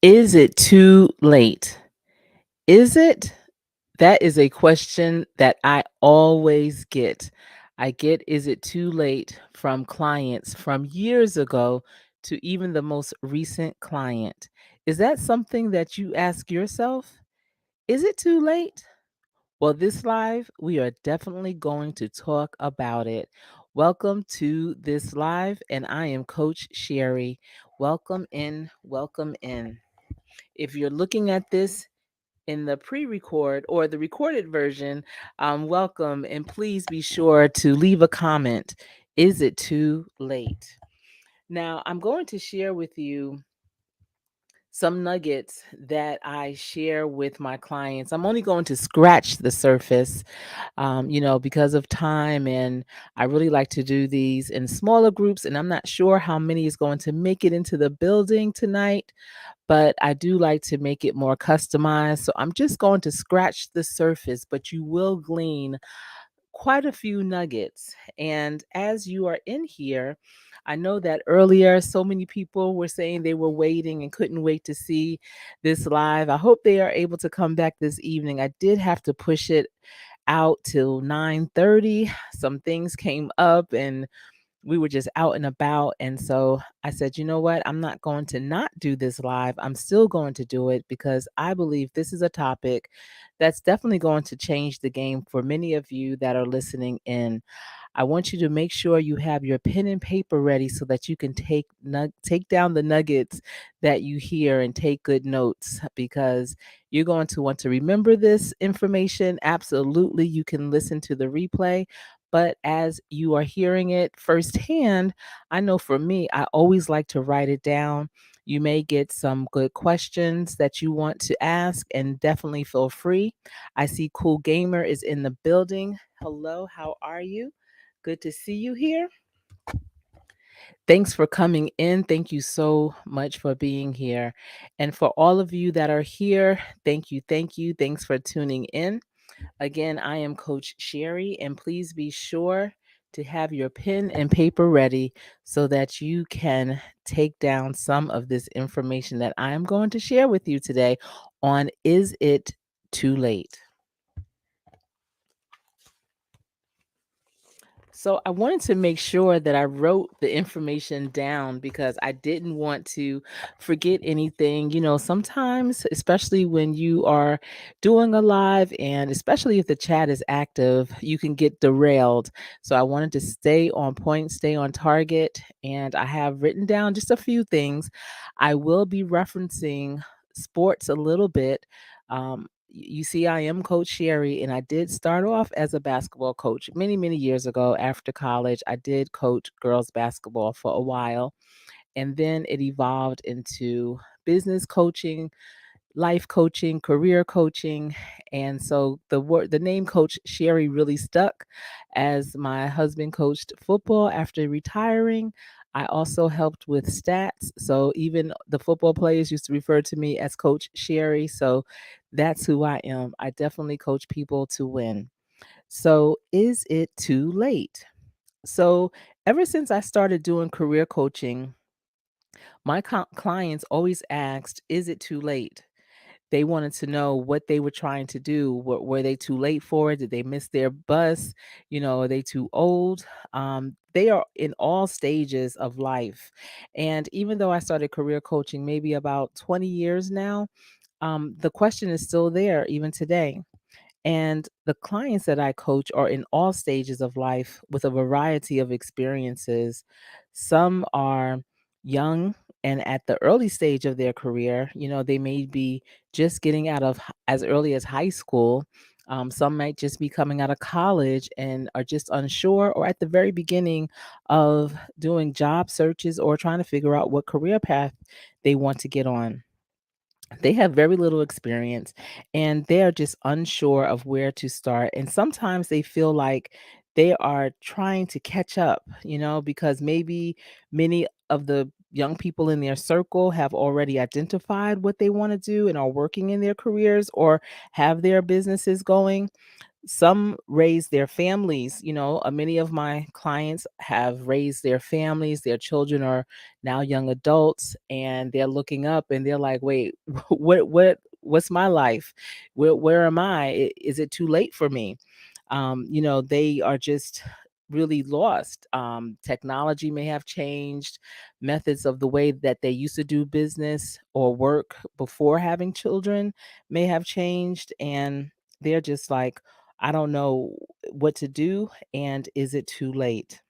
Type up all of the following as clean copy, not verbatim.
Is it too late? Is it? That is a question that I always get. I get, is it too late from clients from years ago to even the most recent client? Is that something that you ask yourself? Is it too late? Well, this live, we are definitely going to talk about it. Welcome to this live, and I am Coach Sherry. Welcome in, welcome in. If you're looking at this in the pre-record or the recorded version, welcome, and please be sure to leave a comment. Is it too late? Now, I'm going to share with you some nuggets that I share with my clients. I'm only going to scratch the surface, because of time, and I really like to do these in smaller groups. And I'm not sure how many is going to make it into the building tonight, but I do like to make it more customized. So I'm just going to scratch the surface, but you will glean quite a few nuggets. And as you are in here, I know that earlier so many people were saying they were waiting and couldn't wait to see this live. I hope they are able to come back this evening. I did have to push it out till 9:30. Some things came up and we were just out and about. And so I said, you know what? I'm not going to not do this live. I'm still going to do it because I believe this is a topic that's definitely going to change the game for many of you that are listening in. I want you to make sure you have your pen and paper ready so that you can take down the nuggets that you hear and take good notes, because you're going to want to remember this information. Absolutely, you can listen to the replay, but as you are hearing it firsthand, I know for me, I always like to write it down. You may get some good questions that you want to ask, and definitely feel free. I see Cool Gamer is in the building. Hello, how are you? Good to see you here. Thanks for coming in. Thank you so much for being here. And for all of you that are here, thank you. Thank you. Thanks for tuning in. Again, I am Coach Sherry, and please be sure to have your pen and paper ready so that you can take down some of this information that I am going to share with you today on Is It Too Late? So I wanted to make sure that I wrote the information down because I didn't want to forget anything. Sometimes, especially when you are doing a live and especially if the chat is active, you can get derailed. So I wanted to stay on point, stay on target, and I have written down just a few things. I will be referencing sports a little bit. You see, I am Coach Sherry, and I did start off as a basketball coach many, many years ago after college. I did coach girls basketball for a while, and then it evolved into business coaching, life coaching, career coaching. And so the name Coach Sherry really stuck as my husband coached football after retiring. I also helped with stats. So even the football players used to refer to me as Coach Sherry. So that's who I am. I definitely coach people to win. So is it too late? So ever since I started doing career coaching, my clients always asked, is it too late? They wanted to know what they were trying to do. Were they too late for it? Did they miss their bus? Are they too old? They are in all stages of life. And even though I started career coaching maybe about 20 years now, the question is still there even today. And the clients that I coach are in all stages of life with a variety of experiences. Some are young and at the early stage of their career. They may be just getting out of as early as high school. Some might just be coming out of college and are just unsure, or at the very beginning of doing job searches or trying to figure out what career path they want to get on. They have very little experience and they are just unsure of where to start. And sometimes they feel like they are trying to catch up, because maybe many of the young people in their circle have already identified what they want to do and are working in their careers or have their businesses going. Some raise their families. Many of my clients have raised their families. Their children are now young adults, and they're looking up and they're like, wait, what's my life? Where am I? Is it too late for me? They are just really lost. Technology may have changed, methods of the way that they used to do business or work before having children may have changed, and they're just like, I don't know what to do, and is it too late?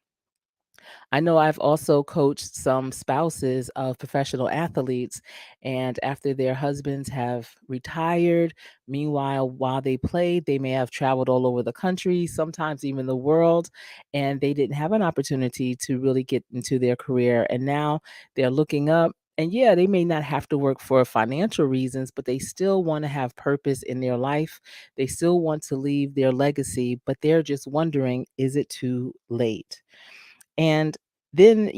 I know I've also coached some spouses of professional athletes, and after their husbands have retired, meanwhile, while they played, they may have traveled all over the country, sometimes even the world, and they didn't have an opportunity to really get into their career. And now they're looking up. And yeah, they may not have to work for financial reasons, but they still want to have purpose in their life. They still want to leave their legacy, but they're just wondering, is it too late? And then,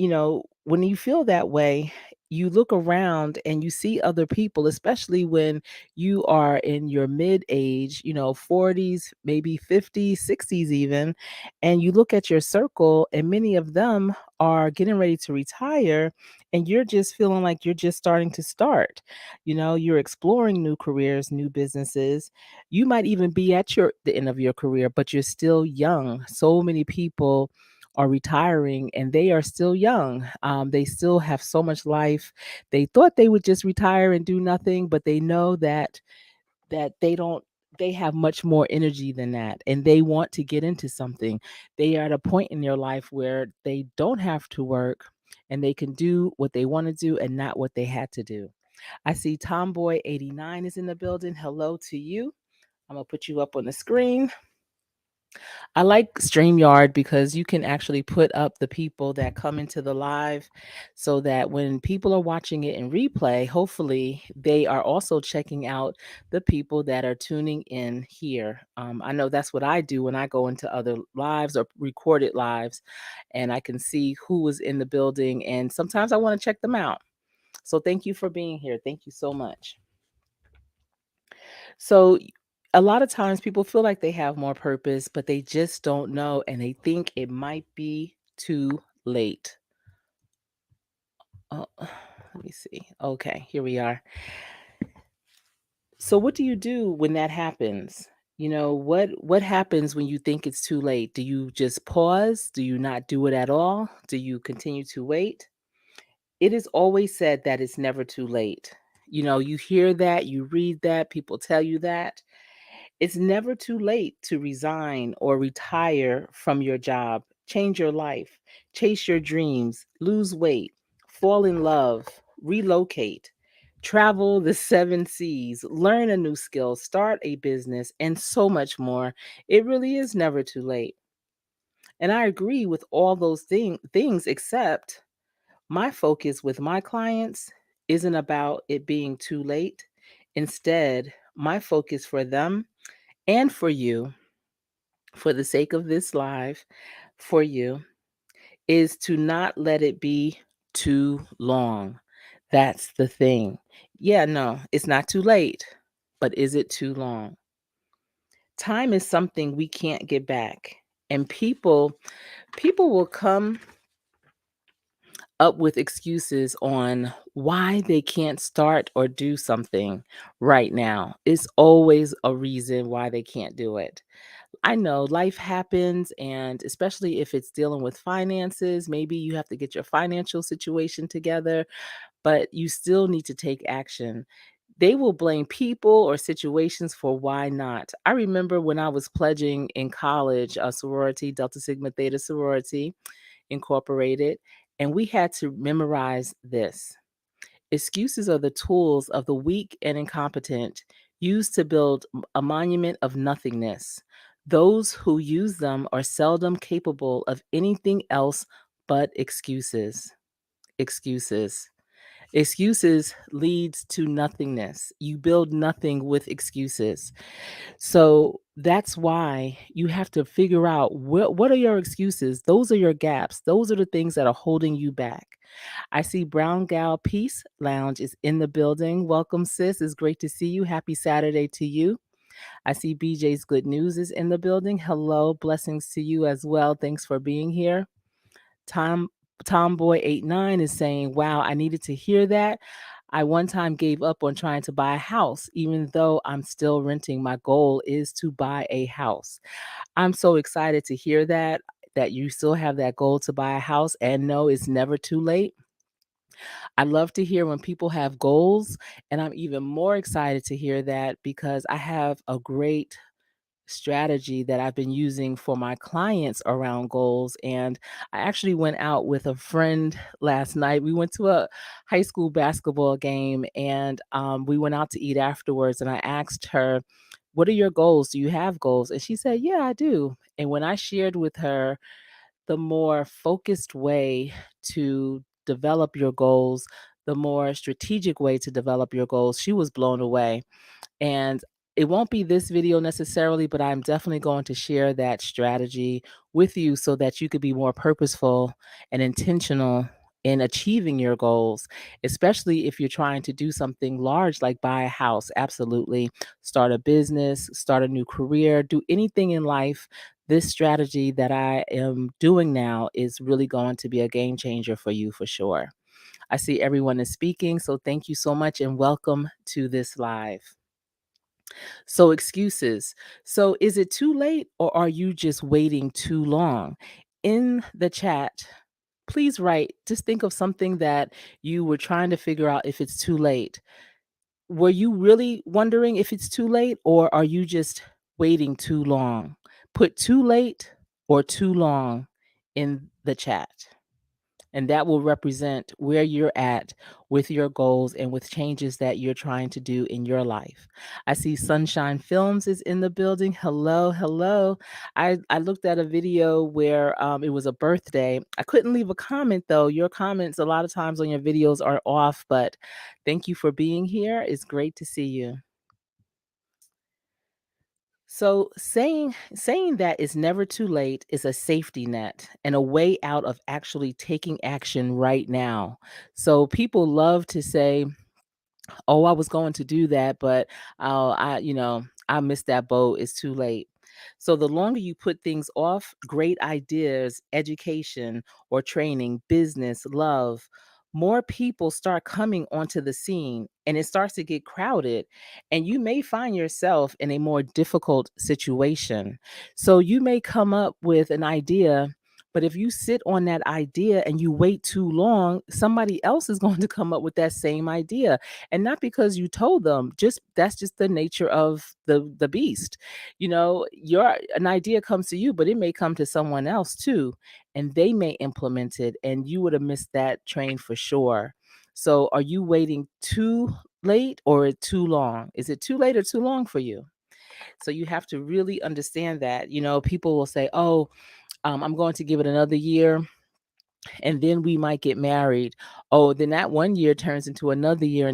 when you feel that way, you look around and you see other people, especially when you are in your mid age, 40s, maybe 50s, 60s, even. And you look at your circle, and many of them are getting ready to retire. And you're just feeling like you're just starting to start. You're exploring new careers, new businesses. You might even be at the end of your career, but you're still young. So many people are retiring and they are still young. They still have so much life. They thought they would just retire and do nothing, but they know that they don't. They have much more energy than that, and they want to get into something. They are at a point in their life where they don't have to work, and they can do what they want to do and not what they had to do. I see Tomboy89 is in the building. Hello to you. I'm gonna put you up on the screen. I like StreamYard because you can actually put up the people that come into the live so that when people are watching it in replay, hopefully they are also checking out the people that are tuning in here. I know that's what I do when I go into other lives or recorded lives, and I can see who was in the building, and sometimes I want to check them out. So thank you for being here. Thank you so much. So a lot of times people feel like they have more purpose, but they just don't know and they think it might be too late. Oh, let me see. Okay, here we are. So what do you do when that happens? What happens when you think it's too late? Do you just pause? Do you not do it at all? Do you continue to wait? It is always said that it's never too late. You hear that, you read that, people tell you that. It's never too late to resign or retire from your job, change your life, chase your dreams, lose weight, fall in love, relocate, travel the seven seas, learn a new skill, start a business, and so much more. It really is never too late. And I agree with all those things, except my focus with my clients isn't about it being too late. Instead, my focus for them and for you, for the sake of this live, for you, is to not let it be too long. That's the thing. Yeah, no, it's not too late, but is it too long? Time is something we can't get back. And people will come up with excuses on why they can't start or do something right now. It's always a reason why they can't do it. I know life happens, and especially if it's dealing with finances, maybe you have to get your financial situation together, but you still need to take action. They will blame people or situations for why not. I remember when I was pledging in college, a sorority, Delta Sigma Theta Sorority Incorporated, and we had to memorize this. Excuses are the tools of the weak and incompetent, used to build a monument of nothingness. Those who use them are seldom capable of anything else but excuses. Excuses. Excuses leads to nothingness. You build nothing with excuses. So that's why you have to figure out what are your excuses. Those are your gaps. Those are the things that are holding you back. I see Brown Gal Peace Lounge is in the building. Welcome, sis. It's great to see you. Happy Saturday to you. I see BJ's Good News is in the building. Hello, blessings to you as well. Thanks for being here. Tom Tomboy89 is saying, "Wow, I needed to hear that. I one time gave up on trying to buy a house, even though I'm still renting. My goal is to buy a house." I'm so excited to hear that you still have that goal to buy a house, and no, it's never too late. I love to hear when people have goals, and I'm even more excited to hear that because I have a great strategy that I've been using for my clients around goals. And I actually went out with a friend last night. We went to a high school basketball game, and we went out to eat afterwards. And I asked her, "What are your goals? Do you have goals?" And she said, "Yeah, I do." And when I shared with her the more focused way to develop your goals, the more strategic way to develop your goals, she was blown away. And it won't be this video necessarily, but I'm definitely going to share that strategy with you so that you could be more purposeful and intentional in achieving your goals, especially if you're trying to do something large like buy a house. Absolutely. Start a business, start a new career, do anything in life. This strategy that I am doing now is really going to be a game changer for you for sure. I see everyone is speaking, so thank you so much and welcome to this live. So, excuses. So, is it too late or are you just waiting too long? In the chat, please write, just think of something that you were trying to figure out if it's too late. Were you really wondering if it's too late or are you just waiting too long? Put too late or too long in the chat, and that will represent where you're at with your goals and with changes that you're trying to do in your life. I see Sunshine Films is in the building. Hello, hello. I looked at a video where it was a birthday. I couldn't leave a comment though. Your comments a lot of times on your videos are off, but thank you for being here. It's great to see you. So saying that it's never too late is a safety net and a way out of actually taking action right now. So people love to say, "Oh, I was going to do that, but I missed that boat. It's too late." So the longer you put things off, great ideas, education or training, business, love, more people start coming onto the scene and it starts to get crowded and you may find yourself in a more difficult situation. So you may come up with an idea, but if you sit on that idea and you wait too long, somebody else is going to come up with that same idea, and not because you told them, just that's just the nature of the beast. Your an idea comes to you, but it may come to someone else too, and they may implement it and you would have missed that train for sure. So are you waiting too late or too long? Is it too late or too long for you? So you have to really understand that. People will say, "Oh, I'm going to give it another year and then we might get married." Oh, then that one year turns into another year.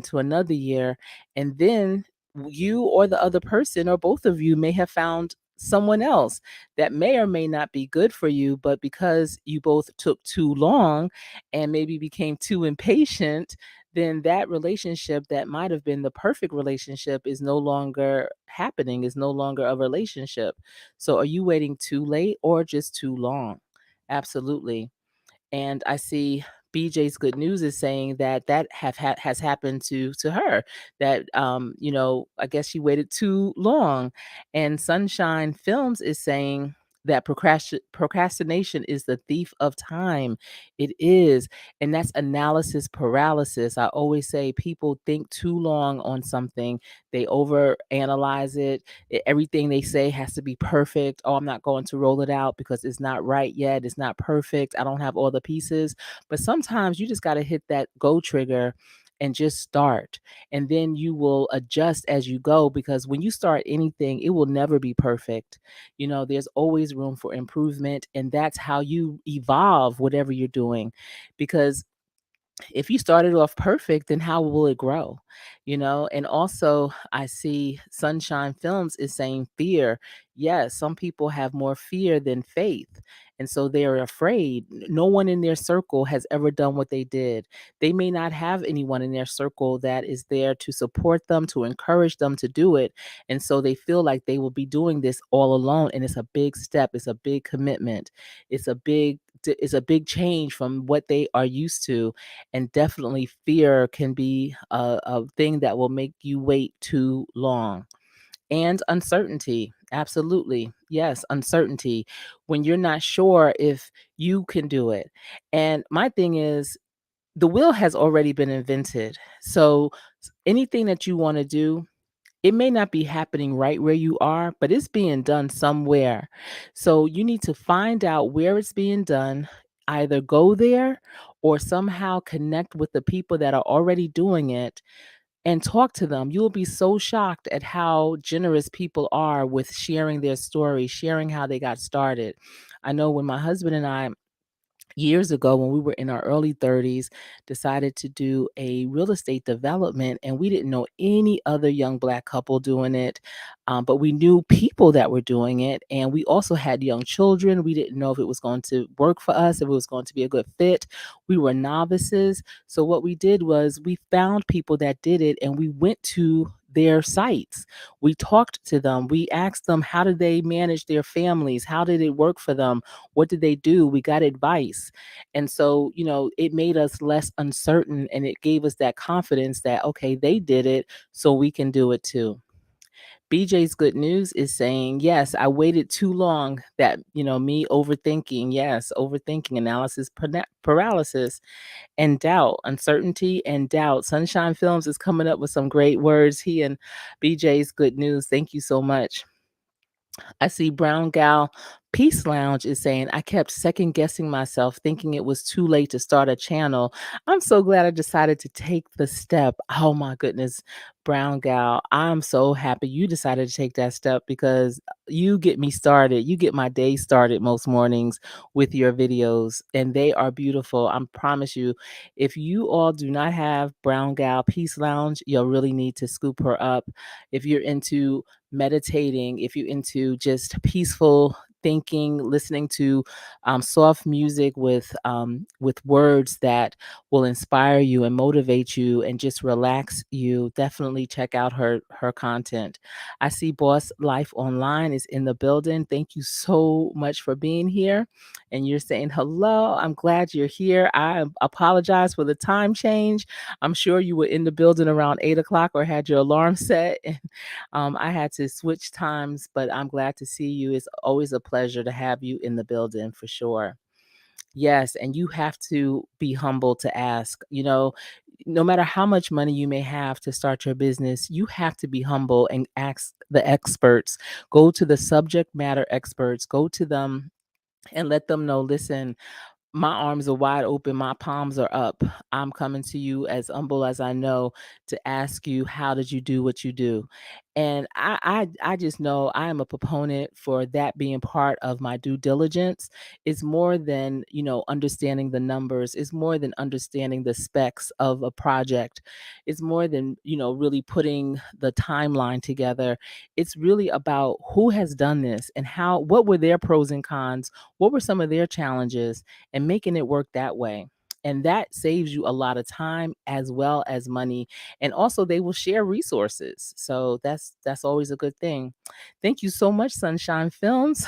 And then you or the other person or both of you may have found someone else that may or may not be good for you, but because you both took too long and maybe became too impatient, then that relationship that might have been the perfect relationship is no longer happening, is no longer a relationship. So are you waiting too late or just too long? Absolutely. And I see BJ's Good News is saying that has happened to her. That I guess she waited too long. And Sunshine Films is saying that procrastination is the thief of time. It is. And that's analysis paralysis. I always say people think too long on something. They over analyze it. Everything they say has to be perfect. "Oh, I'm not going to roll it out because it's not right yet. It's not perfect. I don't have all the pieces." But sometimes you just got to hit that go trigger and just start. And then you will adjust as you go, because when you start anything, it will never be perfect. There's always room for improvement. And that's how you evolve whatever you're doing. Because if you started off perfect, then how will it grow? You know, and also I see Sunshine Films is saying fear. Yes, some people have more fear than faith. And so they're afraid. No one in their circle has ever done what they did. They may not have anyone in their circle that is there to support them, to encourage them to do it. And so they feel like they will be doing this all alone. And it's a big step, it's a big commitment, it's a big change from what they are used to, and definitely fear can be a thing that will make you wait too long. And uncertainty, absolutely, yes, uncertainty, when you're not sure if you can do it. And my thing is, the wheel has already been invented, so anything that you want to do, it may not be happening right where you are, but it's being done somewhere. So you need to find out where it's being done, either go there or somehow connect with the people that are already doing it and talk to them. You'll be so shocked at how generous people are with sharing their story, sharing how they got started. I know when my husband and I, years ago when we were in our early 30s, decided to do a real estate development, and we didn't know any other young black couple doing it, but we knew people that were doing it, and we also had young children. We didn't know if it was going to work for us, if it was going to be a good fit. We were novices, so what we did was we found people that did it, and we went to their sites. We talked to them, we asked them, how did they manage their families, how did it work for them, what did they do? We got advice. And so, it made us less uncertain, and it gave us that confidence that, okay, they did it, so we can do it too. BJ's Good News is saying, yes, I waited too long. That, me overthinking, yes, overthinking, analysis paralysis, and doubt, uncertainty and doubt. Sunshine Films is coming up with some great words. He and BJ's Good News, thank you so much. I see Brown Gal Peace Lounge is saying, I kept second guessing myself, thinking it was too late to start a channel. I'm so glad I decided to take the step. Oh my goodness, Brown Gal, I'm so happy you decided to take that step, because you get me started. You get my day started most mornings with your videos, and they are beautiful. I promise you, if you all do not have Brown Gal Peace Lounge, you'll really need to scoop her up. If you're into meditating, if you're into just peaceful thinking, listening to soft music with words that will inspire you and motivate you and just relax you, definitely check out her content. I see Boss Life Online is in the building. Thank you so much for being here. And you're saying hello. I'm glad you're here. I apologize for the time change. I'm sure you were in the building around 8 o'clock or had your alarm set. I had to switch times, but I'm glad to see you. It's always a pleasure to have you in the building for sure. Yes, and you have to be humble to ask. No matter how much money you may have to start your business, you have to be humble and ask the experts. Go to the subject matter experts, go to them and let them know, listen, my arms are wide open, my palms are up. I'm coming to you as humble as I know to ask you, how did you do what you do? And I just know I am a proponent for that being part of my due diligence. It's more than, understanding the numbers. It's more than understanding the specs of a project. It's more than, really putting the timeline together. It's really about who has done this and what were their pros and cons? What were some of their challenges? And making it work that way. And that saves you a lot of time as well as money. And also they will share resources. So that's always a good thing. Thank you so much, Sunshine Films.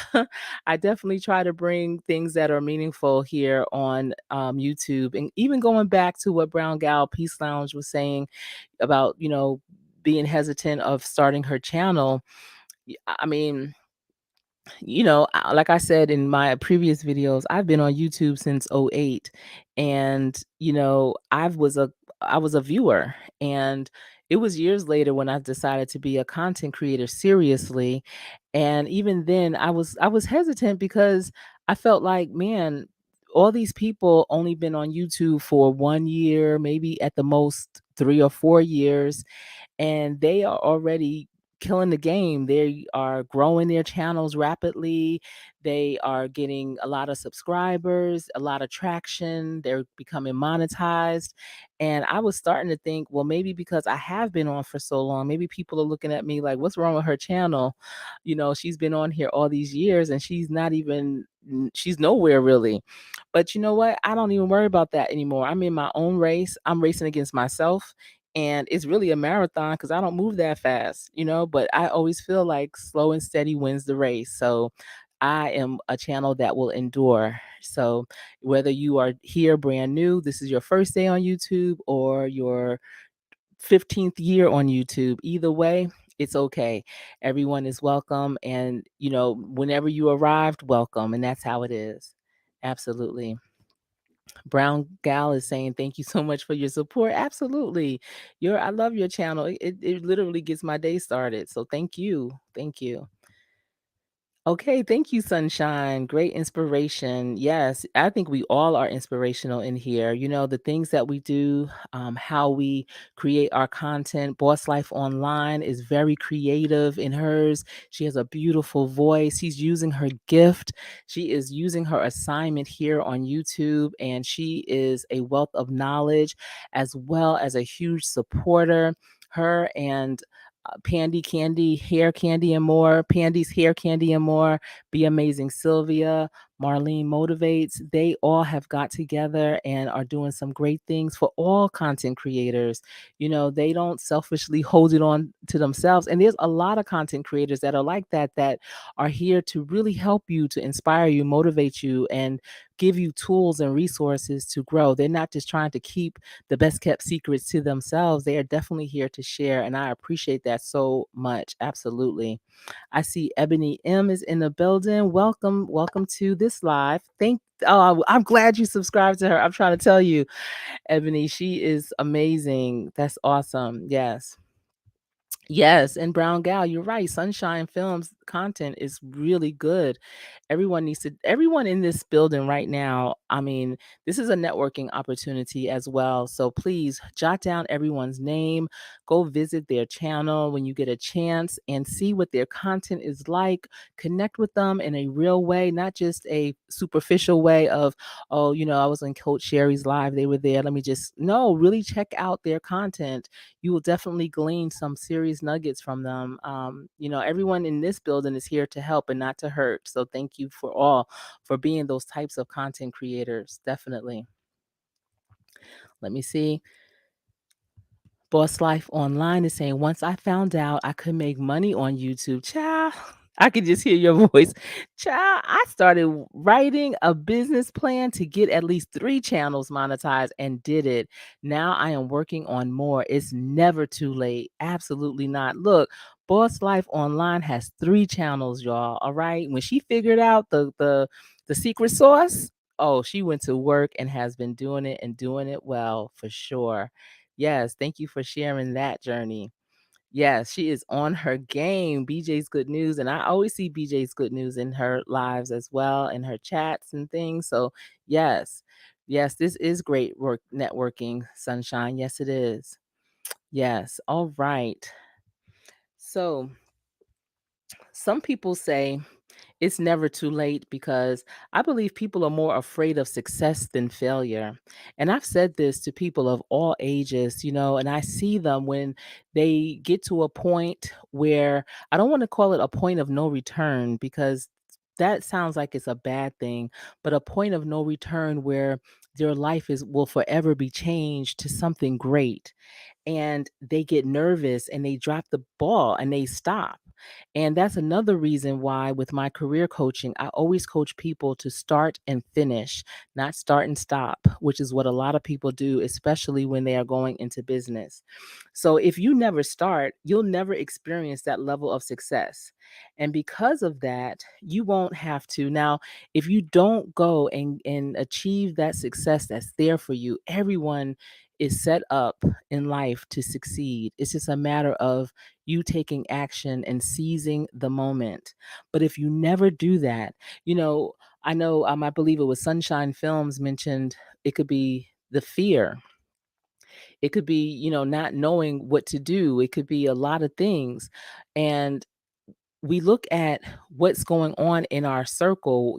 I definitely try to bring things that are meaningful here on YouTube. And even going back to what Brown Gal Peace Lounge was saying about, being hesitant of starting her channel. I mean, like I said in my previous videos, I've been on YouTube since '08, and I was a viewer, and it was years later when I decided to be a content creator seriously. And even then I was hesitant, because I felt like, man, all these people only been on YouTube for 1 year, maybe at the most 3 or 4 years, and they are already killing the game. They are growing their channels rapidly. They are getting a lot of subscribers, a lot of traction. They're becoming monetized. And I was starting to think, well, maybe because I have been on for so long, maybe people are looking at me like, what's wrong with her channel? She's been on here all these years and she's not even, she's nowhere really. But you know what? I don't even worry about that anymore. I'm in my own race. I'm racing against myself. And it's really a marathon because I don't move that fast. But I always feel like slow and steady wins the race. So I am a channel that will endure. So whether you are here brand new, this is your first day on YouTube, or your 15th year on YouTube, either way, it's okay. Everyone is welcome. And, whenever you arrived, welcome. And that's how it is. Absolutely. Brown Gal is saying, thank you so much for your support. Absolutely. I love your channel. It literally gets my day started. So thank you. Thank you. Okay, thank you, Sunshine. Great inspiration. Yes, I think we all are inspirational in here. The things that we do, how we create our content. Boss Life Online is very creative in hers. She has a beautiful voice. She's using her gift. She is using her assignment here on YouTube, and she is a wealth of knowledge as well as a huge supporter. Her and Pandy Candy, Hair Candy and More, Pandy's Hair Candy and More, Be Amazing Sylvia, Marlene Motivates. They all have got together and are doing some great things for all content creators. They don't selfishly hold it on to themselves. And there's a lot of content creators that are like that are here to really help you, to inspire you, motivate you, and give you tools and resources to grow. They're not just trying to keep the best kept secrets to themselves. They are definitely here to share. And I appreciate that so much. Absolutely. I see Ebony M is in the building. Welcome, welcome to this live. I'm glad you subscribed to her. I'm trying to tell you, Ebony, she is amazing. That's awesome. Yes. Yes, and Brown Gal, you're right. Sunshine Films content is really good. Everyone in this building right now, I mean, this is a networking opportunity as well. So please jot down everyone's name, go visit their channel when you get a chance and see what their content is like. Connect with them in a real way, not just a superficial way of, oh, I was on Coach Sherry's live, they were there. Let me just, no, really check out their content. You will definitely glean some serious nuggets from them. Everyone in this building is here to help and not to hurt. So thank you for being those types of content creators. Definitely. Let me see. Boss Life Online is saying, once I found out I could make money on YouTube, child, I could just hear your voice. Child, I started writing a business plan to get at least 3 channels monetized and did it. Now I am working on more. It's never too late. Absolutely not. Look, Boss Life Online has 3 channels, y'all. All right. When she figured out the secret sauce, oh, she went to work and has been doing it and doing it well for sure. Yes, thank you for sharing that journey. Yes, she is on her game. BJ's Good News. And I always see BJ's Good News in her lives as well, in her chats and things. So, yes, yes, this is great work networking, Sunshine. Yes, it is. Yes. All right. So, some people say it's never too late because I believe people are more afraid of success than failure. And I've said this to people of all ages, and I see them when they get to a point where I don't want to call it a point of no return because that sounds like it's a bad thing, but a point of no return where their life is will forever be changed to something great, and they get nervous and they drop the ball and they stop. And that's another reason why, with my career coaching, I always coach people to start and finish, not start and stop, which is what a lot of people do, especially when they are going into business. So if you never start, you'll never experience that level of success. And because of that, you won't have to. Now, if you don't go and achieve that success that's there for you, everyone is set up in life to succeed. It's just a matter of you taking action and seizing the moment. But if you never do that, I know, I believe it was Sunshine Films mentioned it could be the fear. It could be, not knowing what to do. It could be a lot of things. And we look at what's going on in our circle,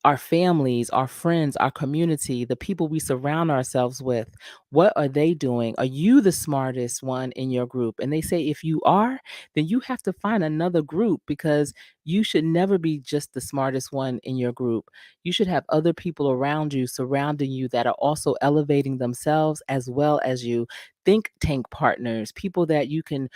our families, our friends, our community, the people we surround ourselves with. What are they doing? Are you the smartest one in your group? And they say if you are, then you have to find another group, because you should never be just the smartest one in your group. You should have other people around you, surrounding you, that are also elevating themselves as well as you. Think tank partners, people that you can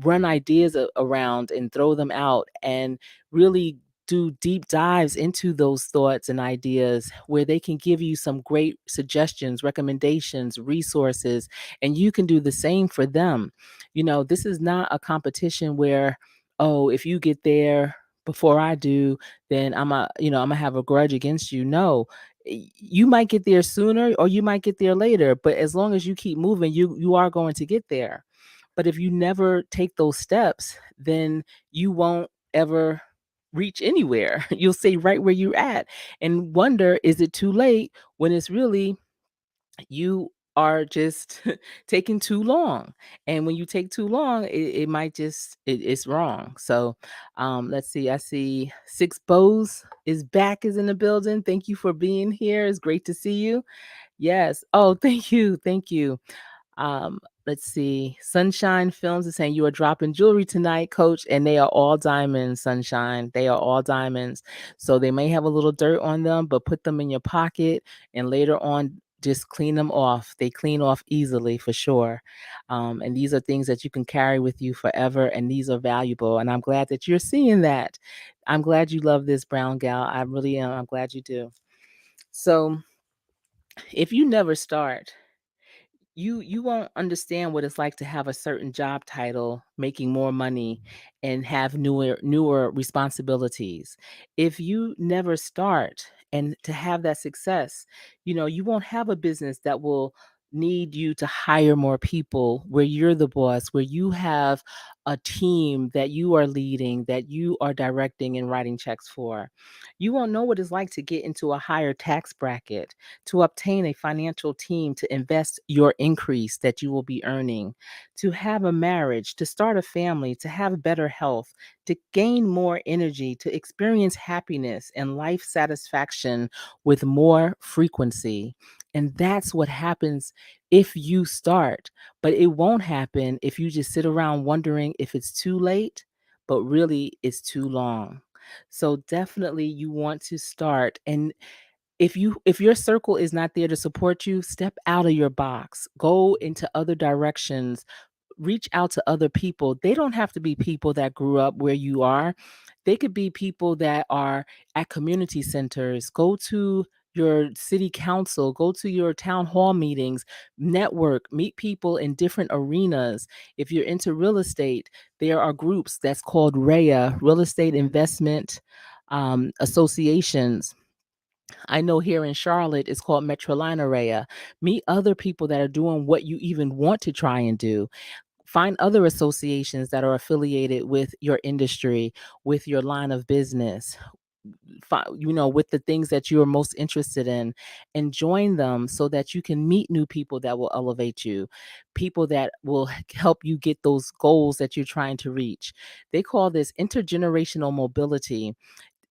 run ideas around and throw them out, and really do deep dives into those thoughts and ideas, where they can give you some great suggestions, recommendations, resources, and you can do the same for them. This is not a competition where, oh, if you get there before I do, then I'm gonna have a grudge against you. No, you might get there sooner or you might get there later, but as long as you keep moving, you are going to get there. But if you never take those steps, then you won't ever reach anywhere. You'll stay right where you're at and wonder, is it too late, when it's really you are just taking too long. And when you take too long, it might it's wrong. So let's see. I see Six Bows is back, is in the building. Thank you for being here. It's great to see you. Yes. Oh, thank you. Thank you. Let's see. Sunshine Films is saying you are dropping jewelry tonight, coach, and they are all diamonds, Sunshine. They are all diamonds. So they may have a little dirt on them, but put them in your pocket and later on just clean them off. They clean off easily for sure. And these are things that you can carry with you forever, and these are valuable. And I'm glad that you're seeing that. I'm glad you love this, brown gal. I really am. I'm glad you do. So if you never start, you won't understand what it's like to have a certain job title, making more money, and have newer responsibilities. If you never start and to have that success, you won't have a business that will need you to hire more people, where you're the boss, where you have a team that you are leading, that you are directing and writing checks for. You won't know what it's like to get into a higher tax bracket, to obtain a financial team to invest your increase that you will be earning, to have a marriage, to start a family, to have better health, to gain more energy, to experience happiness and life satisfaction with more frequency. And that's what happens if you start. But it won't happen if you just sit around wondering if it's too late, but really it's too long. So definitely you want to start. And if your circle is not there to support you, step out of your box. Go into other directions. Reach out to other people. They don't have to be people that grew up where you are. They could be people that are at community centers. Go to your city council, go to your town hall meetings, network, meet people in different arenas. If you're into real estate, there are groups that's called REIA, Real Estate Investment Associations. I know here in Charlotte, it's called Metrolina REIA. Meet other people that are doing what you even want to try and do. Find other associations that are affiliated with your industry, with your line of business, with the things that you are most interested in, and join them so that you can meet new people that will elevate you, people that will help you get those goals that you're trying to reach. They call this intergenerational mobility.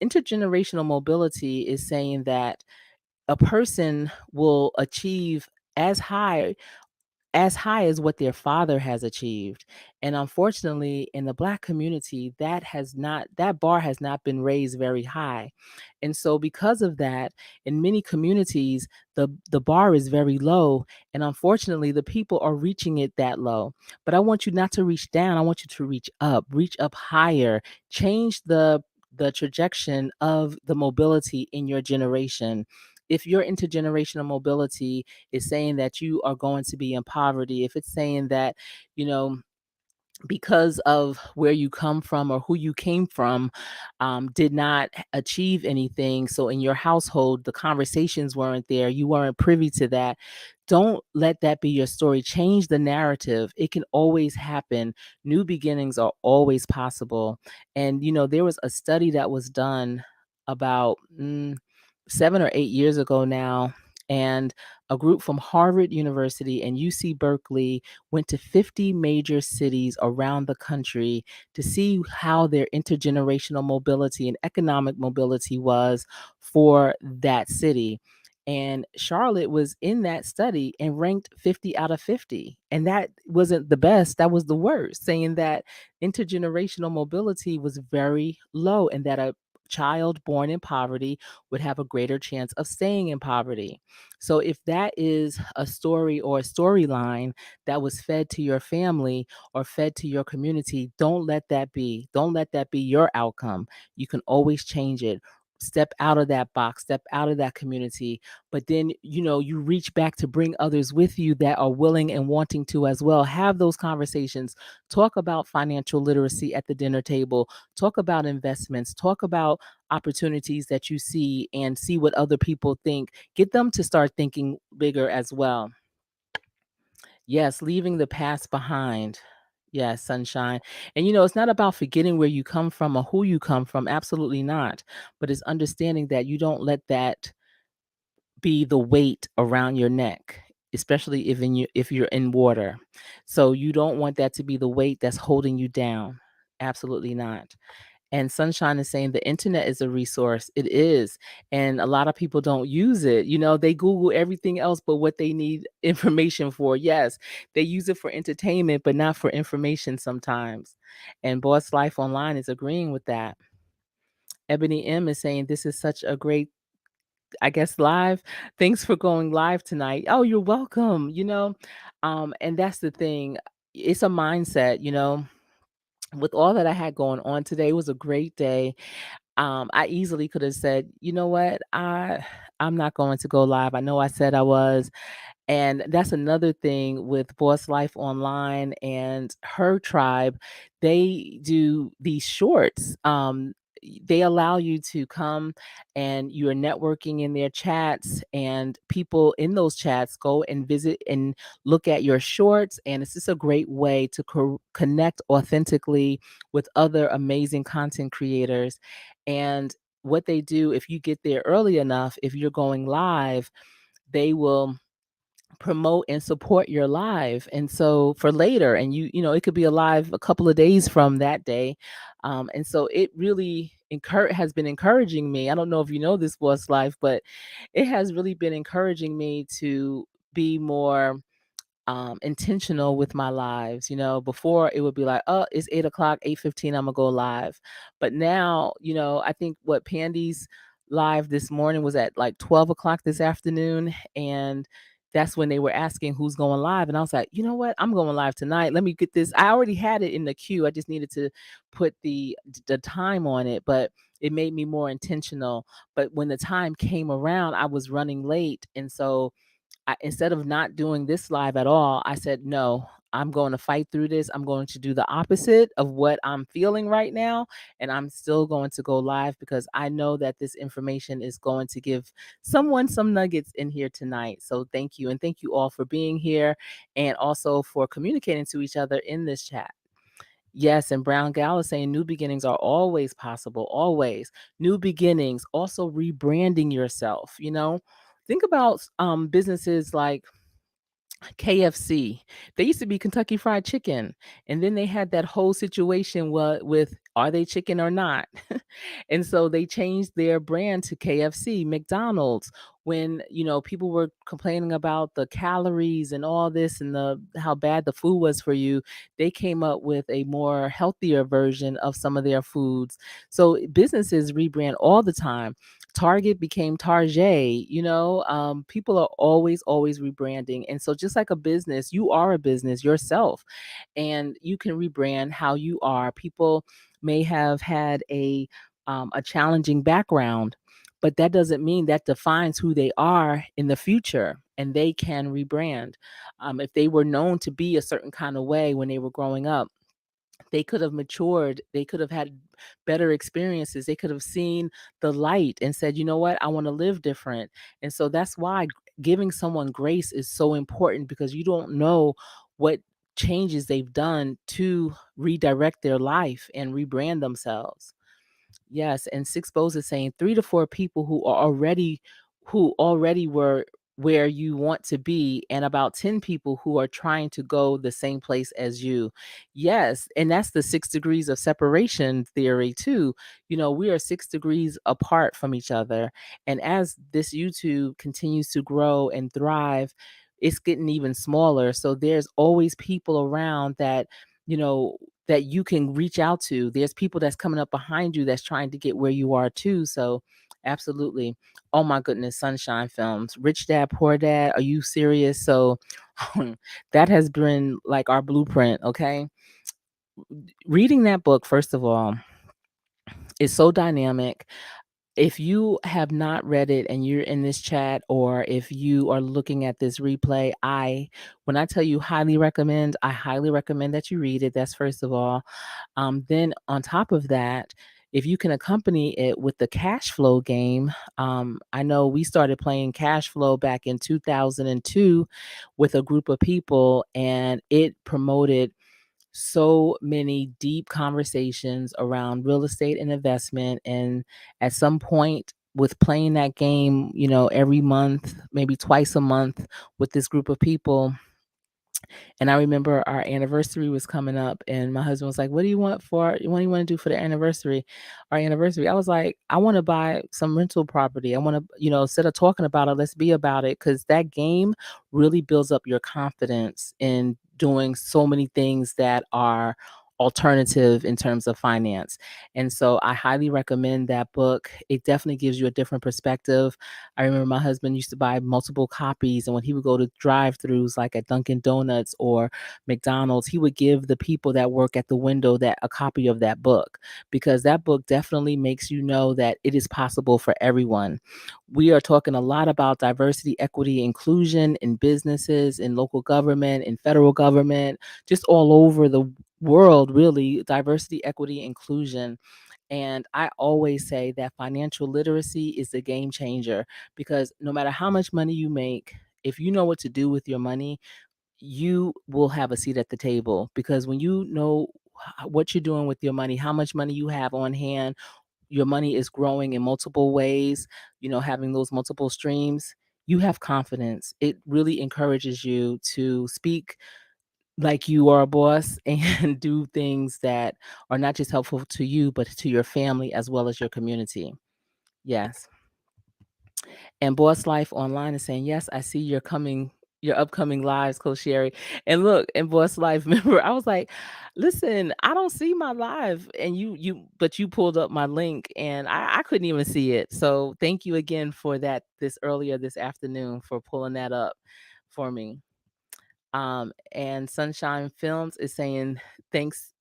Intergenerational mobility is saying that a person will achieve as high as what their father has achieved. And unfortunately, in the Black community, that bar has not been raised very high. And so because of that, in many communities, the bar is very low. And unfortunately, the people are reaching it that low. But I want you not to reach down. I want you to reach up higher, change the trajectory of the mobility in your generation. If your intergenerational mobility is saying that you are going to be in poverty, if it's saying that, you know, because of where you come from or who you came from, did not achieve anything. So in your household, the conversations weren't there. You weren't privy to that. Don't let that be your story. Change the narrative. It can always happen. New beginnings are always possible. And, there was a study that was done about 7 or 8 years ago now. And a group from Harvard University and UC Berkeley went to 50 major cities around the country to see how their intergenerational mobility and economic mobility was for that city. And Charlotte was in that study and ranked 50 out of 50. And that wasn't the best, that was the worst, saying that intergenerational mobility was very low and that a child born in poverty would have a greater chance of staying in poverty. So if that is a story or a storyline that was fed to your family or fed to your community, don't let that be. Don't let that be your outcome. You can always change it. Step out of that box, step out of that community, but then you reach back to bring others with you that are willing and wanting to as well. Have those conversations. Talk about financial literacy at the dinner table. Talk about investments. Talk about opportunities that you see and see what other people think. Get them to start thinking bigger as well. Yes, leaving the past behind. Yes, sunshine. And it's not about forgetting where you come from or who you come from. Absolutely not. But it's understanding that you don't let that be the weight around your neck, especially if you're in water. So you don't want that to be the weight that's holding you down. Absolutely not. And Sunshine is saying the internet is a resource. It is. And a lot of people don't use it. They Google everything else but what they need information for. Yes, they use it for entertainment, but not for information sometimes. And Boss Life Online is agreeing with that. Ebony M is saying this is such a great, I guess, live. Thanks for going live tonight. Oh, you're welcome. And that's the thing. It's a mindset, with all that I had going on today. It was a great day. I easily could have said, you know what, I'm not going to go live. I know I said I was, and that's another thing with Boss Life Online and her tribe. They do these shorts. They allow you to come and you're networking in their chats, and people in those chats go and visit and look at your shorts. And it's just a great way to connect authentically with other amazing content creators. And what they do, if you get there early enough, if you're going live, they will promote and support your live. And so for later, and it could be a live a couple of days from that day. And so it really has been encouraging me. I don't know if you know this was life, but it has really been encouraging me to be more intentional with my lives. Before it would be like, oh, it's 8 o'clock, 8:15, I'm gonna go live. But now, I think what Pandy's live this morning was at like 12 o'clock this afternoon. And that's when they were asking who's going live. And I was like, you know what? I'm going live tonight. Let me get this. I already had it in the queue. I just needed to put the time on it, but it made me more intentional. But when the time came around, I was running late. And so instead of not doing this live at all, I said, no, I'm going to fight through this. I'm going to do the opposite of what I'm feeling right now. And I'm still going to go live because I know that this information is going to give someone some nuggets in here tonight. So thank you. And thank you all for being here and also for communicating to each other in this chat. Yes, and Brown Gal is saying new beginnings are always possible, always. New beginnings, also rebranding yourself. Think about businesses like KFC. They used to be Kentucky Fried Chicken, and then they had that whole situation with are they chicken or not? And so they changed their brand to KFC. McDonald's, when people were complaining about the calories and all this and the how bad the food was for you, they came up with a more healthier version of some of their foods. So businesses rebrand all the time. Target became Target. People are always rebranding. And so just like a business, you are a business yourself, and you can rebrand how you are. People may have had a challenging background, but that doesn't mean that defines who they are in the future, and they can rebrand. If they were known to be a certain kind of way when they were growing up, they could have matured. They could have had better experiences. They could have seen the light and said, you know what, I want to live different. And so that's why giving someone grace is so important, because you don't know what changes they've done to redirect their life and rebrand themselves. Yes, and Six Bows is saying 3 to 4 people who already were where you want to be and about 10 people who are trying to go the same place as you. Yes, and that's the 6 degrees of separation theory too. We are 6 degrees apart from each other. And as this YouTube continues to grow and thrive, it's getting even smaller. So there's always people around you know, that you can reach out to. There's people that's coming up behind you that's trying to get where you are too. So absolutely. Oh my goodness, Sunshine Films. Rich Dad, Poor Dad. Are you serious? So that has been like our blueprint, okay? Reading that book, first of all, is so dynamic. If you have not read it and you're in this chat, or if you are looking at this replay, when I tell you I highly recommend that you read it. That's first of all. Then on top of that, if you can accompany it with the cash flow game, I know we started playing cash flow back in 2002 with a group of people, and it promoted so many deep conversations around real estate and investment. And at some point, with playing that game, every month, maybe twice a month with this group of people, and I remember our anniversary was coming up, and my husband was like, "What do you want what do you want to do for the anniversary?" Our anniversary. I was like, "I want to buy some rental property. I want to, instead of talking about it, let's be about it." Because that game really builds up your confidence in doing so many things that are alternative in terms of finance. And so I highly recommend that book. It definitely gives you a different perspective. I remember my husband used to buy multiple copies, and when he would go to drive-throughs like at Dunkin' Donuts or McDonald's, he would give the people that work at the window that a copy of that book, because that book definitely makes you know that it is possible for everyone. We are talking a lot about diversity, equity, inclusion in businesses, in local government, in federal government, just all over the world, really. Diversity, equity, inclusion. And I always say that financial literacy is a game changer, because no matter how much money you make, if you know what to do with your money, you will have a seat at the table. Because when you know what you're doing with your money, how much money you have on hand, your money is growing in multiple ways, having those multiple streams, you have confidence. It really encourages you to speak like you are a boss and do things that are not just helpful to you, but to your family as well as your community. Yes. And Boss Life Online is saying, yes, I see your upcoming lives, Coach Sherry. And look, and Boss Life, remember, I was like, listen, I don't see my live. And but you pulled up my link, and I couldn't even see it. So thank you again for that this afternoon, for pulling that up for me. And Sunshine Films is saying, thanks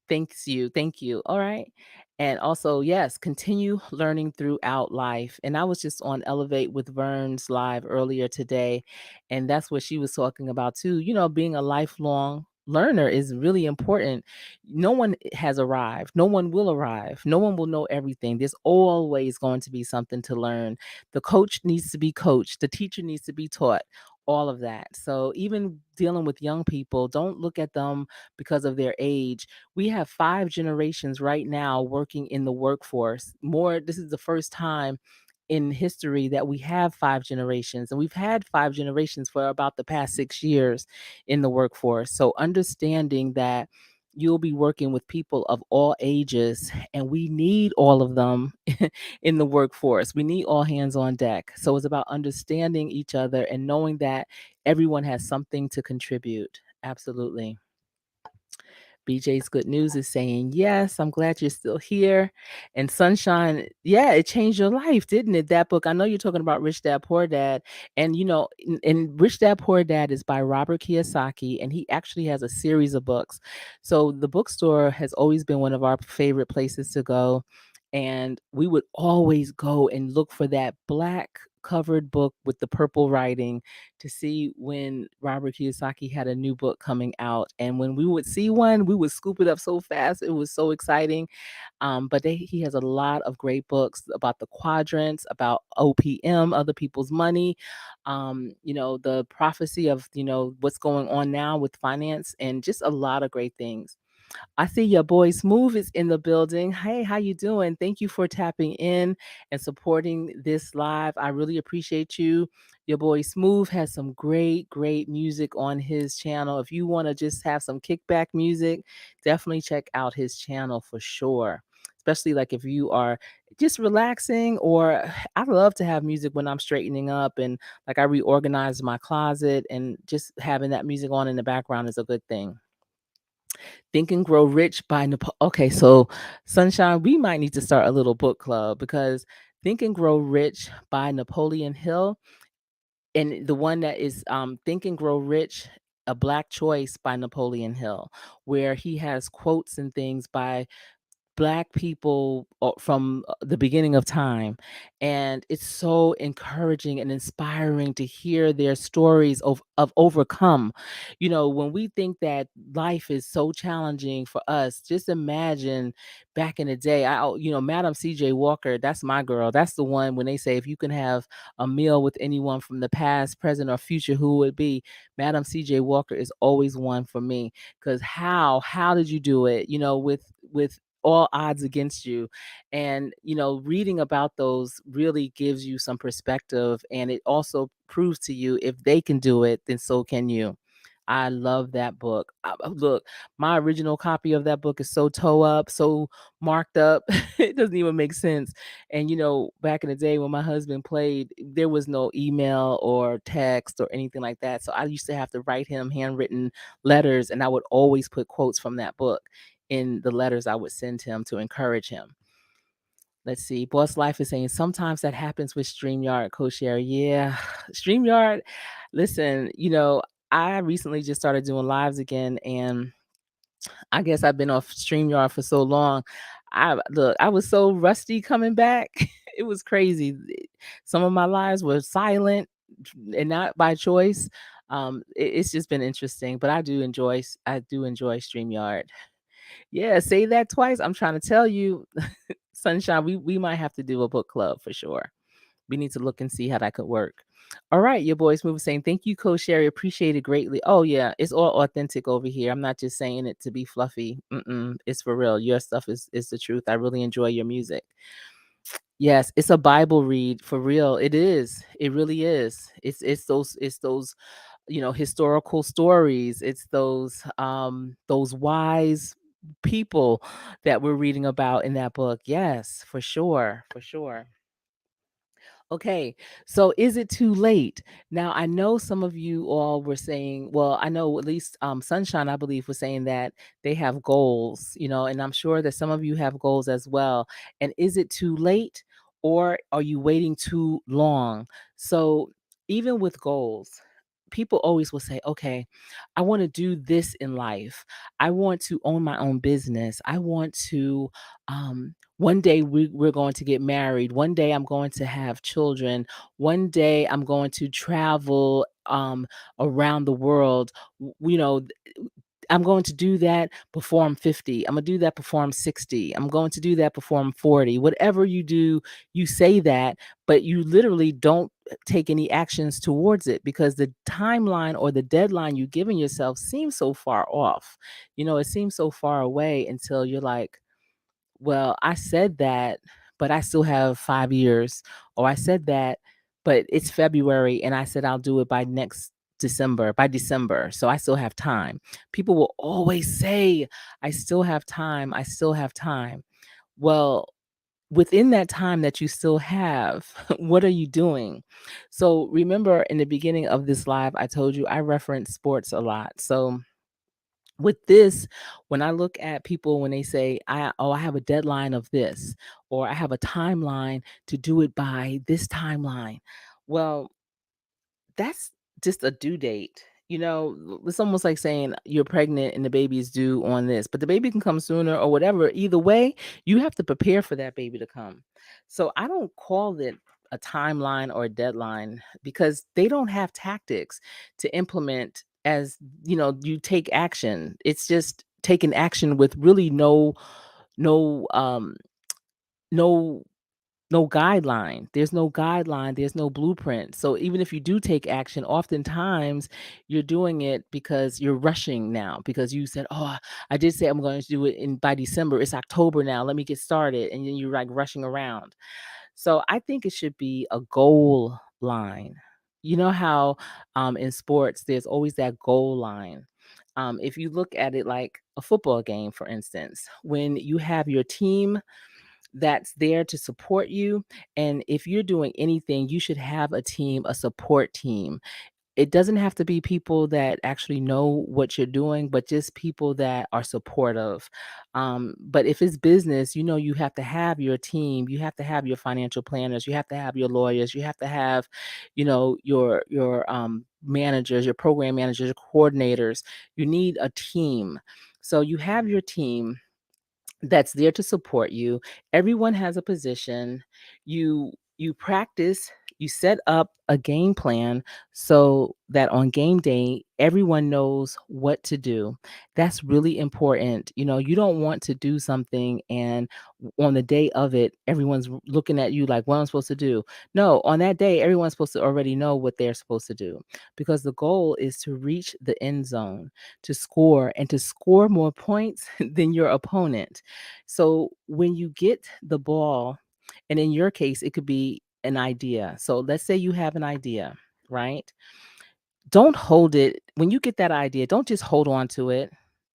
thank you. All right. And also, yes, continue learning throughout life. And I was just on Elevate with Vern's live earlier today, and that's what she was talking about too. Being a lifelong learner is really important. No one has arrived. No one will arrive. No one will know everything. There's always going to be something to learn. The coach needs to be coached. The teacher needs to be taught. All of that. So even dealing with young people, don't look at them because of their age. We have 5 generations right now working in the workforce. This is the first time in history that we have 5 generations, and we've had 5 generations for about the past 6 years in the workforce. So understanding that you'll be working with people of all ages, and we need all of them in the workforce. We need all hands on deck. So it's about understanding each other and knowing that everyone has something to contribute. Absolutely. BJ's Good News is saying, yes, I'm glad you're still here. And Sunshine, yeah, it changed your life, didn't it? That book. I know you're talking about Rich Dad Poor Dad. And, and Rich Dad Poor Dad is by Robert Kiyosaki, and he actually has a series of books. So the bookstore has always been one of our favorite places to go. And we would always go and look for that black covered book with the purple writing to see when Robert Kiyosaki had a new book coming out. And when we would see one, we would scoop it up so fast. It was so exciting. But he has a lot of great books about the quadrants, about OPM, other people's money, the prophecy of, what's going on now with finance, and just a lot of great things. I see your boy Smooth is in the building. Hey, how you doing? Thank you for tapping in and supporting this live. I really appreciate you. Your boy Smooth has some great, great music on his channel. If you want to just have some kickback music, definitely check out his channel for sure. Especially like if you are just relaxing, or I love to have music when I'm straightening up and like I reorganize my closet, and just having that music on in the background is a good thing. Think and Grow Rich by Napo Okay, so Sunshine, we might need to start a little book club, because Think and Grow Rich by Napoleon Hill, and the one that is Think and Grow Rich, A Black Choice by Napoleon Hill, where he has quotes and things by Black people from the beginning of time. And it's so encouraging and inspiring to hear their stories of overcome. When we think that life is so challenging for us, just imagine back in the day. Madam CJ Walker, that's my girl. That's the one when they say if you can have a meal with anyone from the past, present, or future, who would it be? Madam CJ Walker is always one for me. Because how did you do it? With all odds against you. And reading about those really gives you some perspective, and it also proves to you, if they can do it, then so can you. I love that book. Look, my original copy of that book is so toe up, so marked up. It doesn't even make sense. And back in the day when my husband played, there was no email or text or anything like that. So I used to have to write him handwritten letters, and I would always put quotes from that book in the letters I would send him to encourage him. Let's see. Boss Life is saying sometimes that happens with StreamYard, Coach Sherry. Yeah, StreamYard. Listen, I recently just started doing lives again, and I guess I've been off StreamYard for so long. I was so rusty coming back. It was crazy. Some of my lives were silent and not by choice. It's just been interesting, but I do enjoy StreamYard. Yeah, say that twice. I'm trying to tell you, Sunshine, we might have to do a book club for sure. We need to look and see how that could work. All right, your boys move saying, thank you, Coach Sherry. Appreciate it greatly. Oh, yeah, it's all authentic over here. I'm not just saying it to be fluffy. It's for real. Your stuff is the truth. I really enjoy your music. Yes, it's a Bible read for real. It is. It really is. It's those historical stories. It's those wise people that we're reading about in that book. Yes, for sure, for sure. Okay, so is it too late? Now, I know some of you all were saying, well, I know at least Sunshine, I believe, was saying that they have goals, and I'm sure that some of you have goals as well. And is it too late, or are you waiting too long? So, even with goals, people always will say, okay, I want to do this in life. I want to own my own business. I want to, one day we're going to get married. One day I'm going to have children. One day I'm going to travel around the world. I'm going to do that before I'm 50. I'm going to do that before I'm 60. I'm going to do that before I'm 40. Whatever you do, you say that, but you literally don't take any actions towards it, because the timeline or the deadline you've given yourself seems so far off. It seems so far away, until you're like, well, I said that, but I still have 5 years. Or I said that, but it's February and I said I'll do it by December. So I still have time. People will always say, I still have time. I still have time. Well, within that time that you still have, what are you doing? So remember, in the beginning of this live, I told you I reference sports a lot. So with this, when I look at people, when they say, I have a deadline of this, or I have a timeline to do it by this timeline. Well, that's just a due date. It's almost like saying you're pregnant and the baby is due on this, but the baby can come sooner or whatever. Either way, you have to prepare for that baby to come. So I don't call it a timeline or a deadline, because they don't have tactics to implement as you take action. It's just taking action with really no no no guideline. There's no guideline, there's no blueprint. So even if you do take action, oftentimes you're doing it because you're rushing now because you said, "Oh, I did say I'm going to do it in by December. It's October now. Let me get started." And then you're like rushing around. So I think it should be a goal line. You know how in sports there's always that goal line. If you look at it like a football game, for instance, when you have your team that's there to support you. And if you're doing anything, you should have a team, a support team. It doesn't have to be people that actually know what you're doing, but just people that are supportive. But if it's business, you know, you have to have your team, you have to have your financial planners, you have to have your lawyers, you have to have, you know, your managers, your program managers, your coordinators. You need a team. So you have your team that's there to support you. Everyone has a position. You practice, you set up a game plan so that on game day everyone knows what to do. That's really important. You know, you don't want to do something and on the day of it everyone's looking at you like what I'm supposed to do. No, on that day everyone's supposed to already know what they're supposed to do because the goal is to reach the end zone, to score and to score more points than your opponent. So when you get the ball, and in your case, it could be an idea. So let's say you have an idea, right? Don't hold it. When you get that idea, don't just hold on to it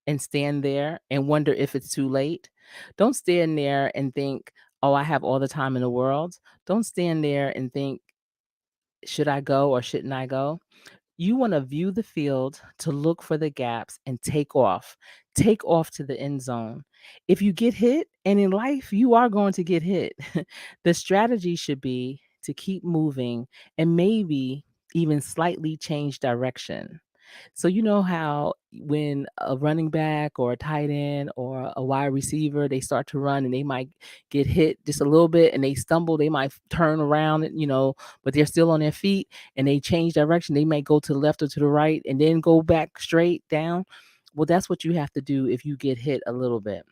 and stand there and wonder if it's too late. Don't stand there and think, oh, I have all the time in the world. Don't stand there and think, should I go or shouldn't I go? You want to view the field to look for the gaps and take off. Take off to the end zone. If you get hit, and in life, you are going to get hit, the strategy should be to keep moving and maybe even slightly change direction. So you know how when a running back or a tight end or a wide receiver, they start to run and they might get hit just a little bit and they stumble, they might turn around, you know, but they're still on their feet and they change direction. They may go to the left or to the right and then go back straight down. Well, that's what you have to do if you get hit a little bit.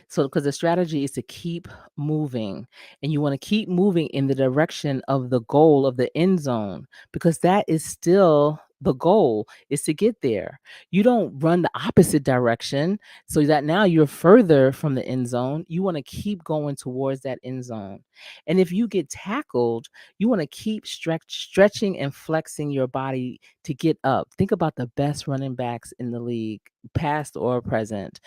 So, because the strategy is to keep moving and you want to keep moving in the direction of the goal of the end zone because that is still the goal is to get there. You don't run the opposite direction so that now you're further from the end zone. You want to keep going towards that end zone. And if you get tackled, you want to keep stretching and flexing your body to get up. Think about the best running backs in the league, past or present.